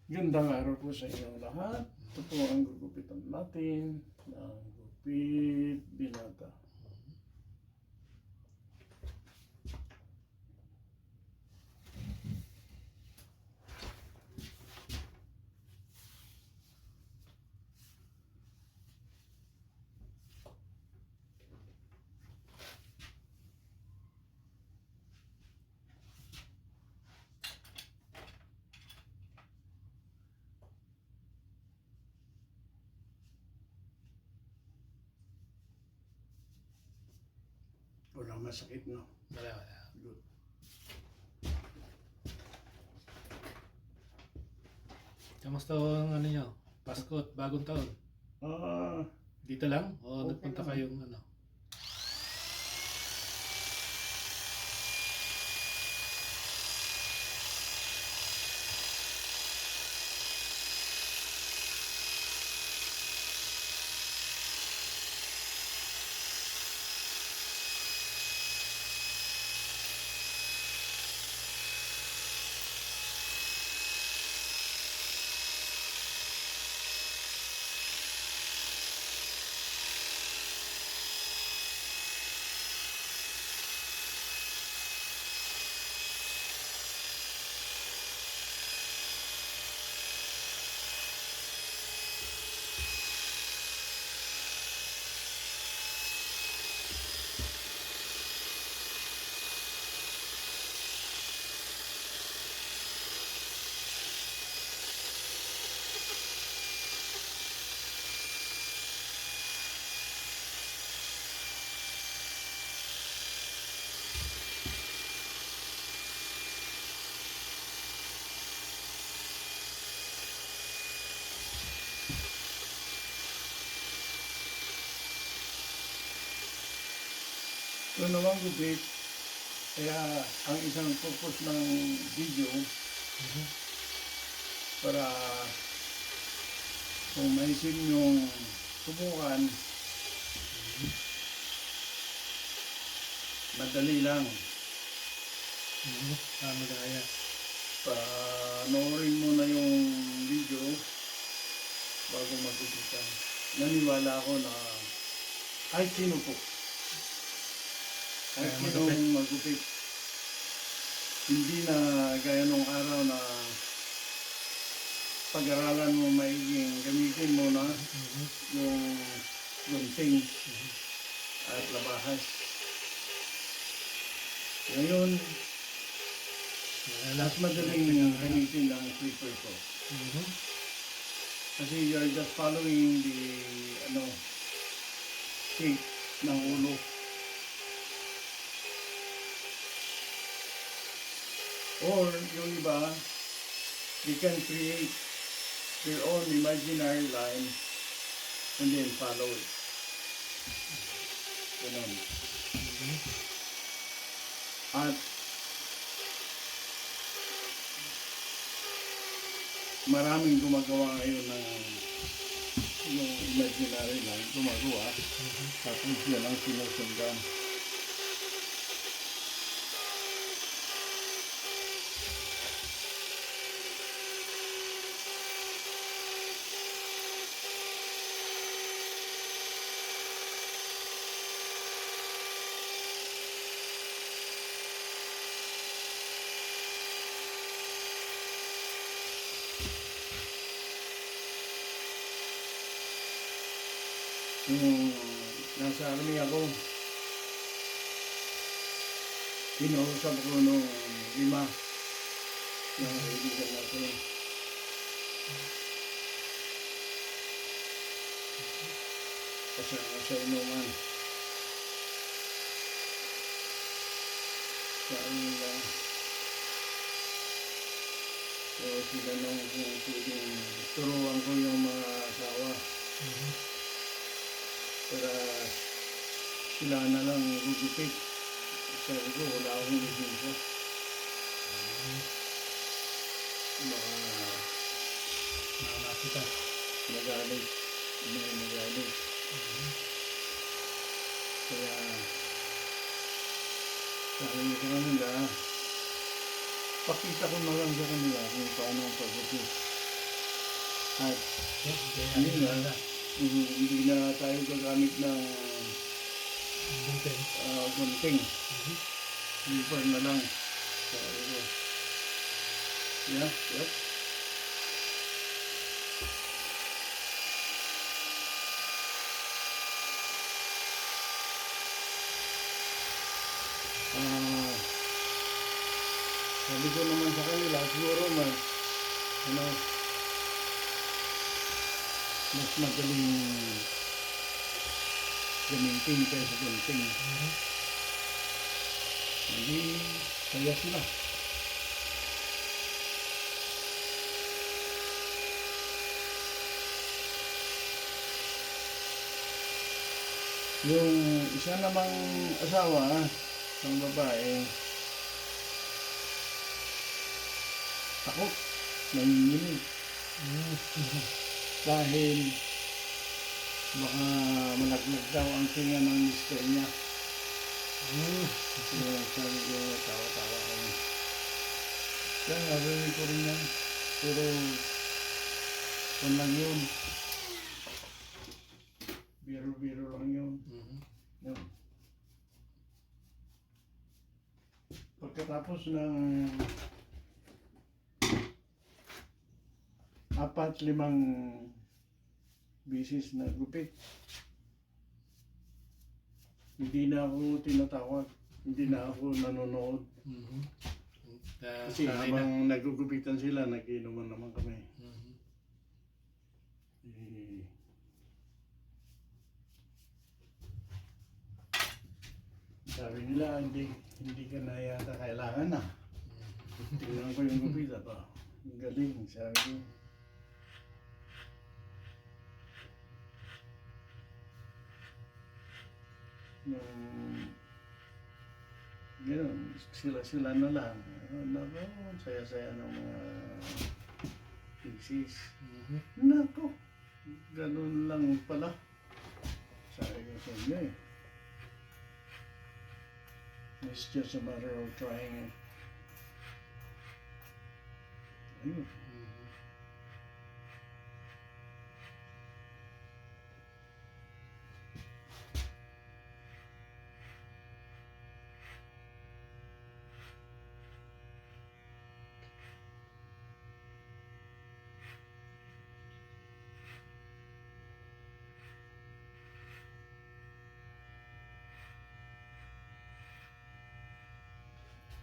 Gandang araw po sa inyong lahat. Ito po ang gugupitan natin ng Gupit Binata. Walang masakit, no? Wala. Good. Kamusta ang ano nyo? Pasko at bagong taon? Ah, Dito lang? O Okay nagpunta lang. kayong ano? ito naman gupit. Kaya ang isang purpose ng video para kung maisin yung subukan, madali lang. Madaya. Panoorin mo na yung video bago magupitan. Naniwala ako na kahit sino po, kahit Kaya sino magupit, hindi na gaya nung araw na pag-aralan mo maiging gamitin mo na yung gunting at labahas. Ngayon, mas madaling gamitin ang flipper ko. Kasi you're just following the shape ng ulo. Or yung iba, they can create their own imaginary line and then follow it. Ganun. At maraming gumagawa ngayon ng yung imaginary line, gumagawa, tapos yan ang sinusundan. Nung nasa army ako, kinausap ko nung 5 na kaibigan natin. Kasama sa inuman. Sa kanila. So sila nung kung pwedeng turuan ko yung mga asawa. Para sila na lang gugupit. Sabi ko, wala akong lisensya. Baka Nakakita. magalit. May magalit. Kaya sabi ko sa kanila, pakita ko na lang sa kanila kung paano ang pag-gupit. Hindi na. Hindi na tayo gagamit ng Bunting. gunting. Mhm. Lever na lang. So, yeah, yep. Sabi ko naman sa kanila, siguro ano, mas madaling gamitin kaysa gunting. Mhm. Hindi, kaya sila. Yung isa namang asawa ng babae, takot, nanginginig. Mhm. Dahil baka malaglag daw ang tinga ng mister niya. Mhm. So, sabi ko, tawa-tawa kami. Kaya narinig ko rin yan. Pero, kung lang yun, biro-biro lang yun. Mhm. Yun. Pagkatapos ng 4-5 bisis na gupit, hindi na ako tinatawag, hindi na ako nanonood. Mhm. Kasi Sanay na. habang nagugupitan sila, nagiinuman naman kami. Mhm. Eh, sabi nila, hindi ka na yata kailangan na. Tingnan ko yung gupita pa. Ang galing, sabi ko. Nung gano'n, sila na lang. Nako, saya-saya ng mga thesis. Mhm. Nako, ganun lang pala. Sabi ko sa inyo eh. It's just a matter of trying it. Ayun. Mhm.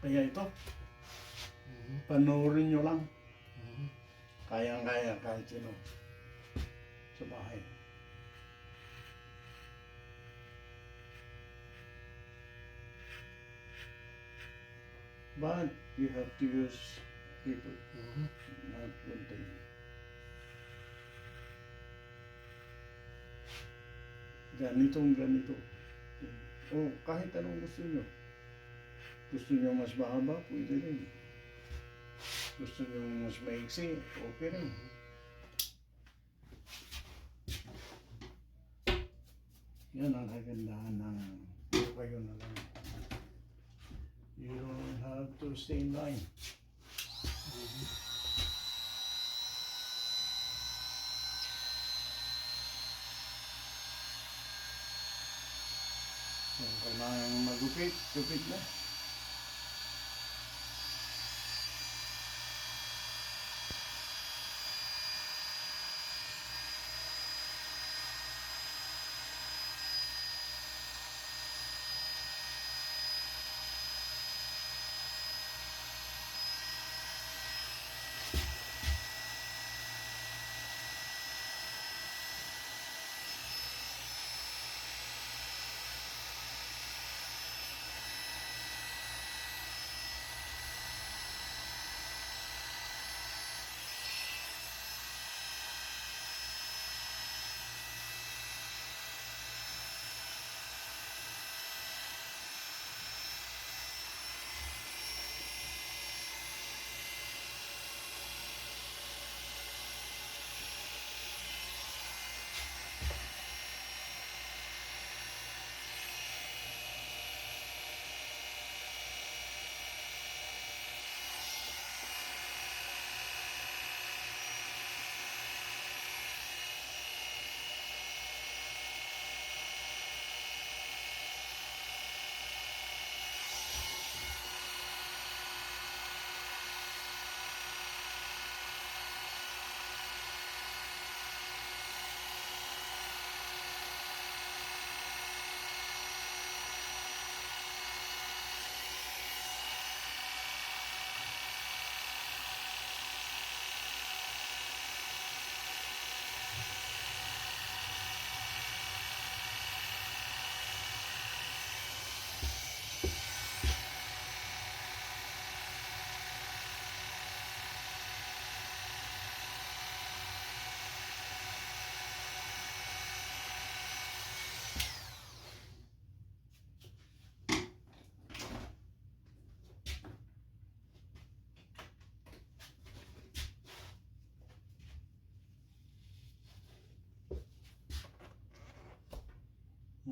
Kaya ito, Mhm. panoorin nyo lang. Mhm. Kayang-kaya kahit sino sa bahay. But you have to use paper, Mhm. not gunting. Ganito. O kahit anong gusto nyo. Gusto nyo mas mahaba, pwede rin. Gusto nyo mas maiksi, okay rin. Mhm. Yan ang kagandahan ng kayo na lang. You don't have to stay in line. Mhm. Kung kailangan magupit, gupit na.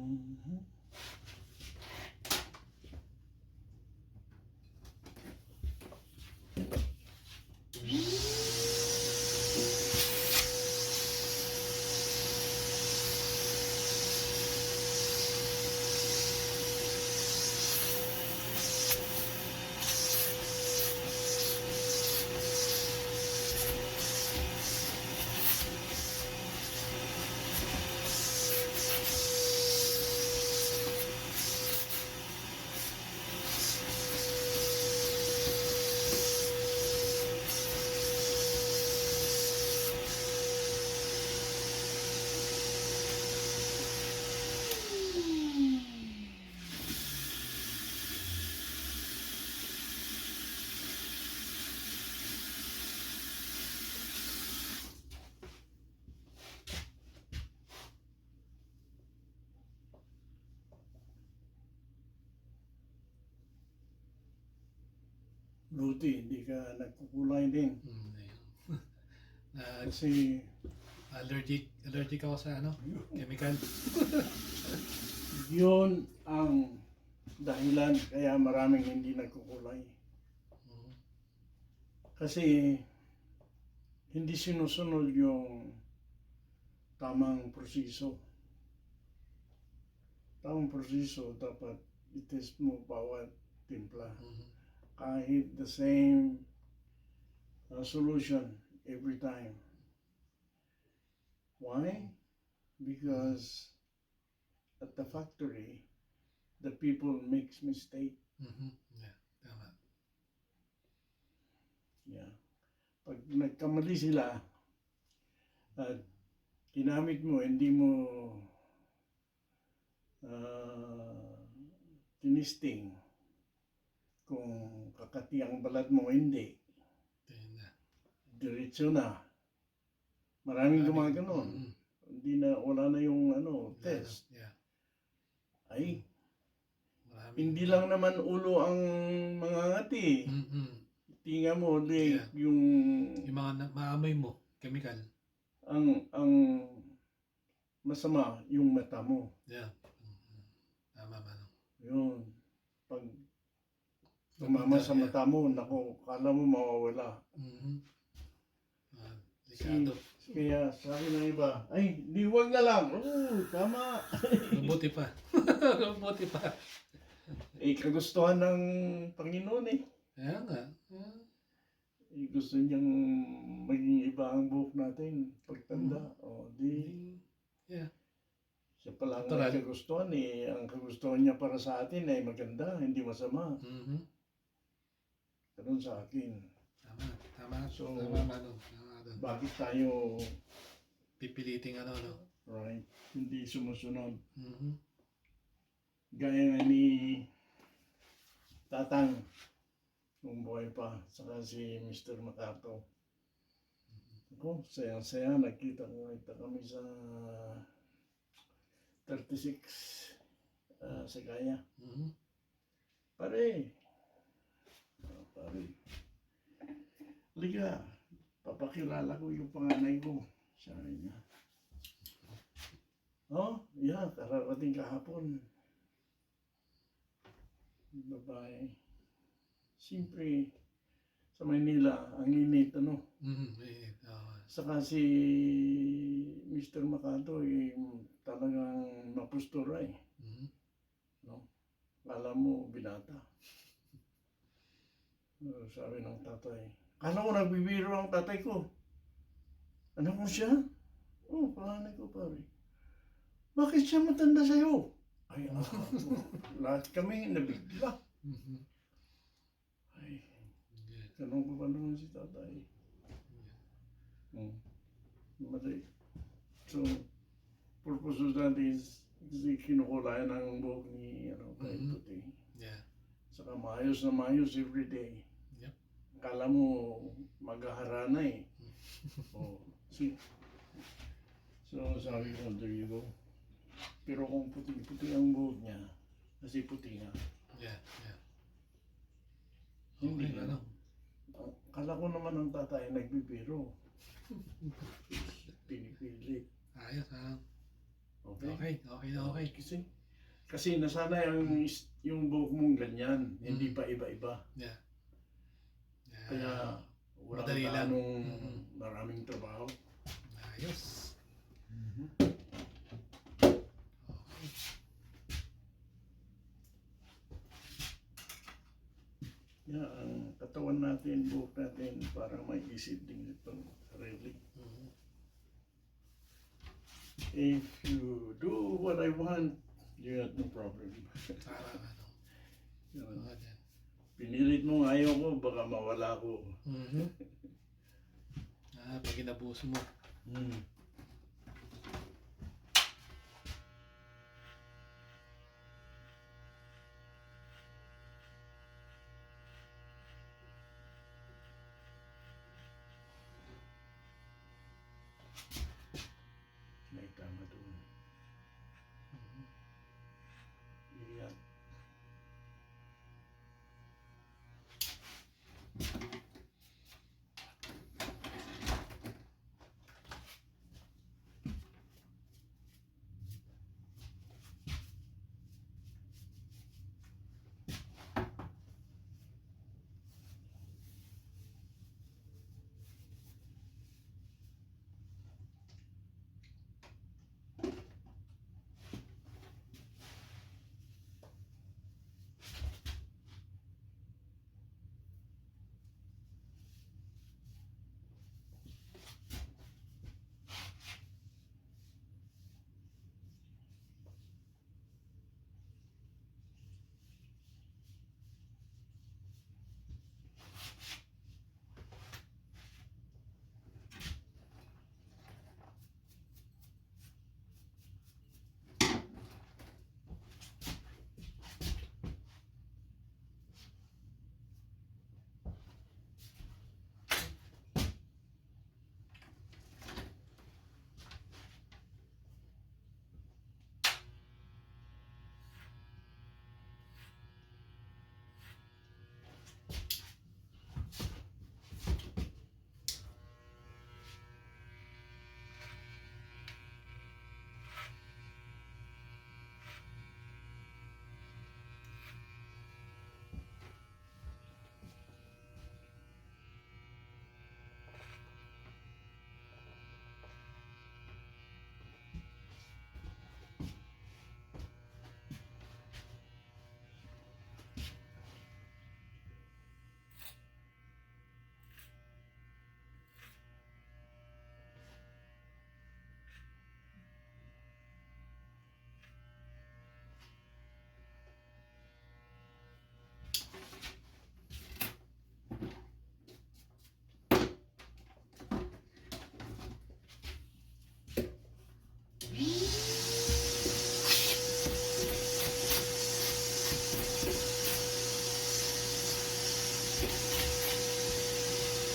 Mhm. Buti, hindi ka nagkukulay din. Ayun. Kasi, Allergic ako sa ano, chemical. yun ang dahilan kaya maraming hindi nagkukulay. Mhm. Kasi, hindi sinusunod yung tamang proseso. Tamang proseso, dapat itest mo bawat timpla. Mhm. Kahit the same solution every time. Why? Because at the factory, the people makes mistake. Mhm. Yeah, tama. Yeah. Pag nagkamali sila at ginamit mo, hindi mo tinisting kung kakati ang balat mo o hindi, Ayun na. diretso na. Maraming gumaganon. Mhm. Hindi na, wala na yung test. Yeah. Ay, Maraming. hindi lang naman ulo ang mga ngati. Mhm. Tinga mo, like, Yeah. yung Yung mga maamoy mo, chemical. ang masama yung mata mo. Yeah. Mhm. Tama ba no? Yun. Pag tumama sa mata mo, naku, kala mo mawawala. Mhm. Delikado. Kaya sabi ng iba, ay, di wag na lang. Oo, tama. Mabuti pa. Mabuti pa. Eh, kagustuhan ng Panginoon eh. Kaya nga. Yeah. Gusto niyang maging iba ang buhok natin pagtanda. O, di, Yeah. siya pala ang Natural. may kagustuhan eh. Ang kagustuhan niya para sa atin ay maganda, hindi masama. Mhm. Ganun sa akin. Tama. So, Tama ba no? Tama doon. Bakit tayo, Pipiliting ano, no? right, hindi sumusunod? Mhm. Gaya nga ni Tatang, nung buhay pa, saka si Mr. Macato. Ako, sayang-saya, nakita kami sa 36 sa Gaya. Mhm. Pare, liga, papakilala ko yung panganay ko. Sabi niya. Oh, yeah, kararating kahapon. Babae. Siyempre, sa Maynila, ang init, ano. Mhm. Saka si Mr. Macato, talagang mapustura eh. Mhm. No? Kala mo, binata. Sabi ng tatay, kala ko nagbibiro ang tatay ko. Anak mo siya? Oo, panganay ko pare. Bakit siya matanda sa'yo? Ay, lahat kami nabigla. Mhm. Ay, Yeah. tanong ko pa naman si tatay. Mali. So, purpose of that is kasi kinukulayan ng buhok ni kahit Mhm. puti. Yeah. Saka maayos na maayos everyday. Yep. Kala mo maghaharana eh. Oh, see? So sabi ko, there you go. Pero kung puti-puti ang buhok niya, kasi puti nga. Yeah. Hindi Okay, ano? Kala ko naman ang tatay nagbibiro. Pinipilit. Ayos ha. Oh, Okay, okay na okay. Kasi nasanay yung buhok mong ganyan, hindi pa iba-iba. Yeah. Kaya walang madali lang. ganong maraming trabaho. Ayos. Okay. Yeah, ang katawan natin, buhok natin, parang may isip din itong sarili. If you do what I want, you have no problem. Parang ano. Yun. Oo, dyan. Pinilit mong ayaw ko, baka mawala ko. Pag inabuso mo. May tama doon. Iyan.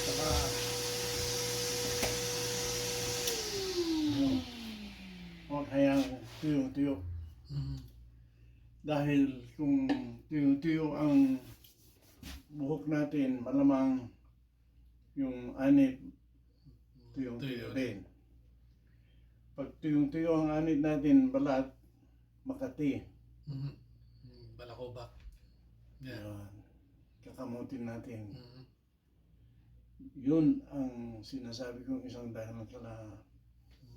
Saka, huwag hayang tuyo-tuyo. Dahil kung tuyo-tuyo ang buhok natin, malamang yung anit tuyong-tuyo din. Pag tuyong-tuyo ang anit natin, balat, makati. Balakobak. Yeah. Yan. Kakamutin natin. Yun ang sinasabi kong isang dahilan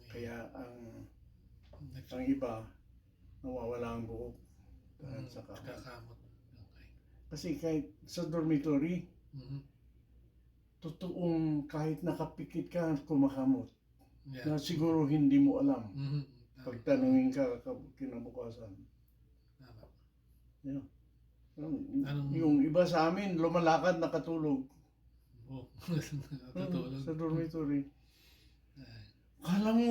kaya ang iba nawawala ang buhok dahil sa kamot. Kakamot. Okay. Kasi kahit sa dormitory, totoong kahit nakapikit ka kumakamot. Yeah. Na siguro hindi mo alam. Pagtanungin ka kinabukasan. Tama. Yeah. Anong- Yung iba sa amin, lumalakad nakatulog. Oh, natutulog. Sa dormitory. Ay. Kala mo,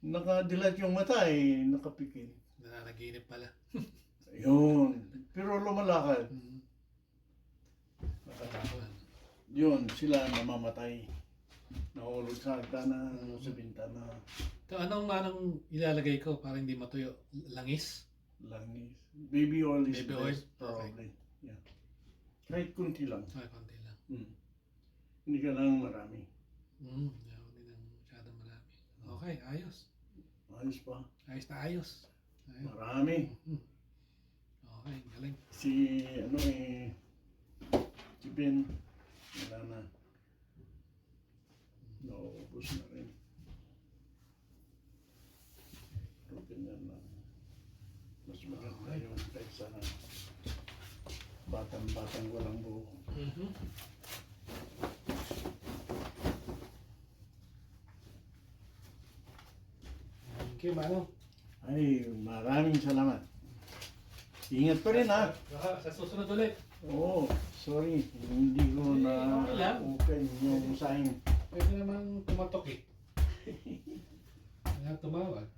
nakadilat yung mata nakapikit. Nananaginip pala. Yun. Pero lumalakad. Nakatakot. Yun, sila namamatay. Nahulog sa hagdanan, sa bintana. Ito, anong ilalagay ko para hindi matuyo? Langis? Langis. Baby oil is Baby oil? best, probably. Yeah. Kahit kunti lang. Ay, konti lang. Hindi ka lang marami. Hindi ako din ang masyadong marami. Okay, ayos. Ayos pa. Ayos na ayos. Ayun. Marami. Mhm. Okay, galing. Si, si Ben, wala na. Naubos na rin. Pero ganyan lang. Mas maganda yung kaysa batang-batang walang buhok. Mhm. Okay, Manong. Ay, maraming salamat. Ingat pa rin ha. Sa susunod ulit. Oo, sorry. Hindi ko na Okay lang. open yung sign. Pwede naman tumatok eh. Kaya tumawag.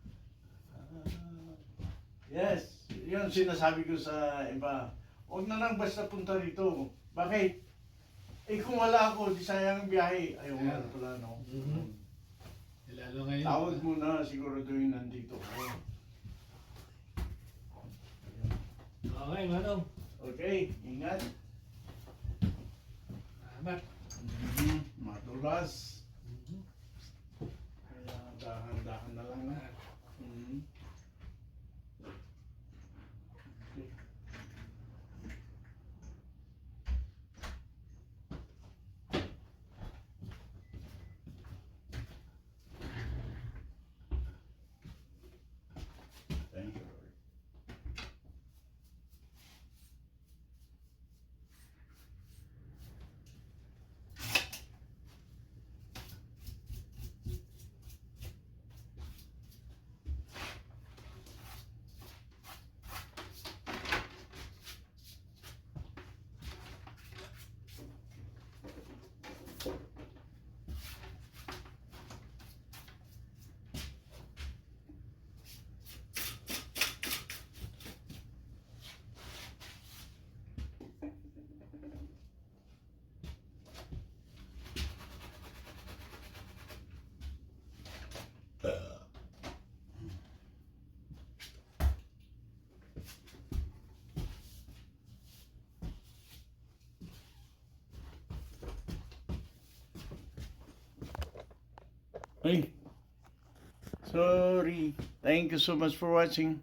Yes, yun sinasabi ko sa iba. Huwag na lang basta punta rito. Bakit? Eh kung wala ako, di sayang ang biyahe. Ayaw nga na pala, no? Mhm. Lalo ngayon. Tawag mo na, siguraduhin nandito ako. Okay, Manong. Okay, ingat. Salamat. Madulas. Mhm. Kaya dahan-dahan na lang. Ah, Mhm. Okay. Thank you, Lord. Hey, sorry. Thank you so much for watching.